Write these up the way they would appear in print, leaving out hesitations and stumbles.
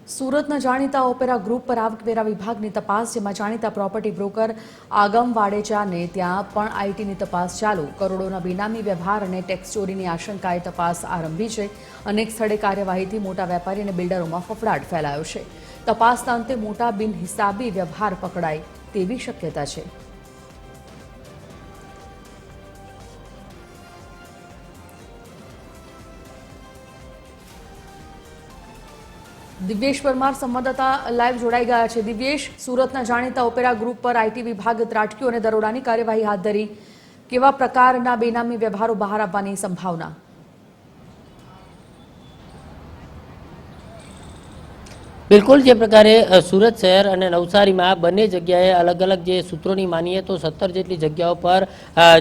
સુરતના જાણીતા opera group પર આવકવેરા વિભાગની તપાસ, જેમાં જાણીતા પ્રોપર્ટી બ્રોકર આગમ વાડેજાને ત્યાં પણ આઈટીની તપાસ ચાલુ. કરોડોના બેનામી વ્યવહાર અને ટેક્સ ચોરીની આશંકાએ તપાસ આરંભી છે. અનેક સ્થળે કાર્યવાહીથી મોટા વેપારી અને બિલ્ડરોમાં ફફડાટ ફેલાયો છે. તપાસના અંતે મોટા બિનહિસાબી વ્યવહાર પકડાય તેવી શક્યતા છે. દિવ્યેશ પરમાર સંવાદદાતા લાઈવ જોડાઈ ગયા છે. દિવ્યેશ, સુરતના જાણીતા ઓપેરા ગ્રુપ પર આઈટી વિભાગ ત્રાટક્યું અને દરોડાની કાર્યવાહી હાથ ધરી. કેવા પ્રકારના બેનામી વ્યવહારો બહાર આવવાની સંભાવના? બિલકુલ જે પ્રકારે સુરત શહેર અને નવસારીમાં બંને જગ્યાએ અલગ અલગ જે સૂત્રોની માનીએ તો 17 જેટલી જગ્યાઓ પર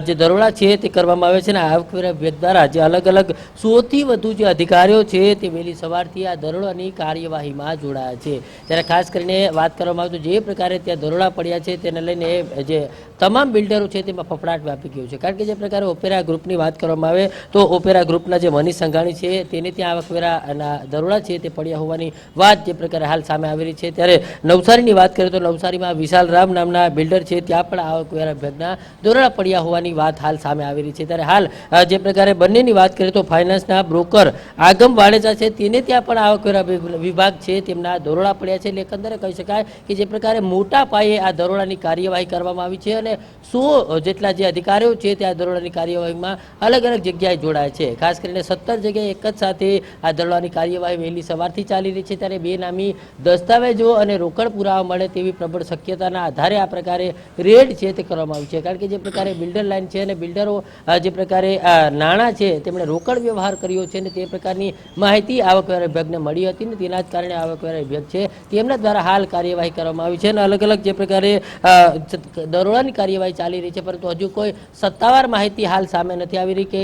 જે દરોડા છે તે કરવામાં આવે છે અને આવકવેરા વિભાગ દ્વારા જે અલગ અલગ 100થી વધુ જે અધિકારીઓ છે તે વહેલી સવારથી આ દરોડાની કાર્યવાહીમાં જોડાયા છે. ત્યારે ખાસ કરીને વાત કરવામાં આવે તો જે પ્રકારે ત્યાં દરોડા પડ્યા છે તેને લઈને જે તમામ બિલ્ડરો છે તેમાં ફફડાટ વ્યાપી ગયો છે. કારણ કે જે પ્રકારે ઓપેરા ગ્રુપની વાત કરવામાં આવે તો ઓપેરા ગ્રુપના જે મનીષ સંઘાણી છે તેને ત્યાં આવકવેરાના દરોડા છે તે પડ્યા હોવાની વાત જે પ્રકારે હાલ સામે આવી રહી છે. ત્યારે નવસારીની વાત કરીએ તો નવસારીમાં વિશાલ રામ નામના બિલ્ડર છે ત્યાં પણ આવકવેરા વિભાગના દરોડા પડ્યા હોવાની વાત હાલ સામે આવી રહી છે. ત્યારે હાલ જે પ્રકારે બંનેની વાત કરીએ તો ફાઇનાન્સના બ્રોકર આગમ વાડેજા છે તેને ત્યાં પણ આવકવેરા વિભાગ છે તેમના દરોડા પડ્યા છે. એટલે એકંદરે કહી શકાય કે જે પ્રકારે મોટા પાયે આ દરોડાની કાર્યવાહી કરવામાં આવી છે અને 100 જેટલા જે અધિકારીઓ છે તે આ દરોડાની કાર્યવાહીમાં અલગ અલગ જગ્યાએ જોડાય છે. ખાસ કરીને 17 જગ્યાએ એક જ સાથે આ દરોડાની કાર્યવાહી વહેલી સવારથી ચાલી રહી છે. ત્યારે બેનામી દસ્તાવેજો અને રોકડ પુરાવા મળે તેવી પ્રબળ શક્યતાના આધારે આ પ્રકારે રેડ છે તે કરવામાં આવી છે. કારણ કે જે પ્રકારે બિલ્ડર લાઇન છે અને બિલ્ડરો જે પ્રકારે નાણાં છે તેમણે રોકડ વ્યવહાર કર્યો છે અને તે પ્રકારની માહિતી આવકવેરા વિભાગને મળી હતી અને તેના જ કારણે આવકવેરા વિભાગ છે તેમના દ્વારા હાલ કાર્યવાહી કરવામાં આવી છે અને અલગ અલગ જે પ્રકારે દરોડાની કાર્યવાહી ચાલી રહી છે. પરંતુ હજુ કોઈ સત્તાવાર માહિતી હાલ સામે નથી આવી રહી કે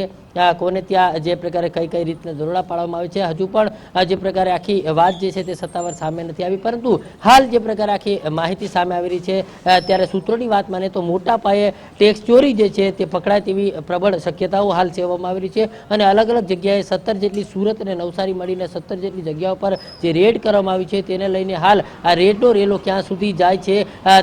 કોને ત્યાં જે પ્રકારે કઈ રીતના દરોડા પાડવામાં આવે છે. હજુ પણ જે પ્રકારે આખી વાત જે છે તે સત્તાવાર સામે નથી આવી. પરંતુ હાલ જે પ્રકારે આખી માહિતી સામે આવી રહી છે ત્યારે સૂત્રોની વાત માને તો મોટા પાયે ટેક્સ ચોરી જે છે તે પકડાય તેવી પ્રબળ શક્યતાઓ હાલ સેવવામાં આવી રહી છે અને અલગ અલગ જગ્યાએ 17 જેટલી સુરત અને નવસારી મળીને 17 જેટલી જગ્યાઓ પર જે રેડ કરવામાં આવી છે તેને લઈને હાલ આ રેડનો રેલો ક્યાં સુધી જાય છે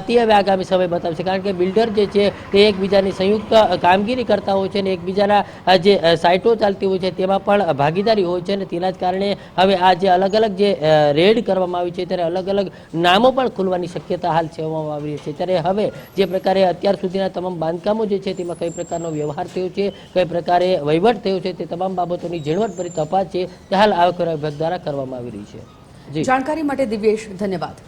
તે હવે આગામી સમય બતાવશે. કારણ કે બિલ્ડર જે છે તે એકબીજાની સંયુક્ત કામગીરી કરતા હોય છે અને એકબીજાના જે સાઇટો ચાલતી હોય છે તેમાં પણ ભાગીદારી હોય છે અને તેના જ કારણે હવે આ જે અલગ અલગ જે રેડ કરવામાં આવી છે ત્યારે અલગ અલગ નામો પણ ખુલવાની શક્યતા હાલ સેવવામાં આવી રહી છે. ત્યારે હવે જે પ્રકારે અત્યાર સુધીના તમામ બાંધકામો જે છે તેમાં કઈ પ્રકારનો વ્યવહાર થયો છે, કઈ પ્રકારે વહીવટ થયો છે તે તમામ બાબતોની ઝીણવટભરી તપાસ છે તે હાલ આવકવેરા વિભાગ દ્વારા કરવામાં આવી રહી છે. જાણકારી માટે દિવ્યેશ, ધન્યવાદ.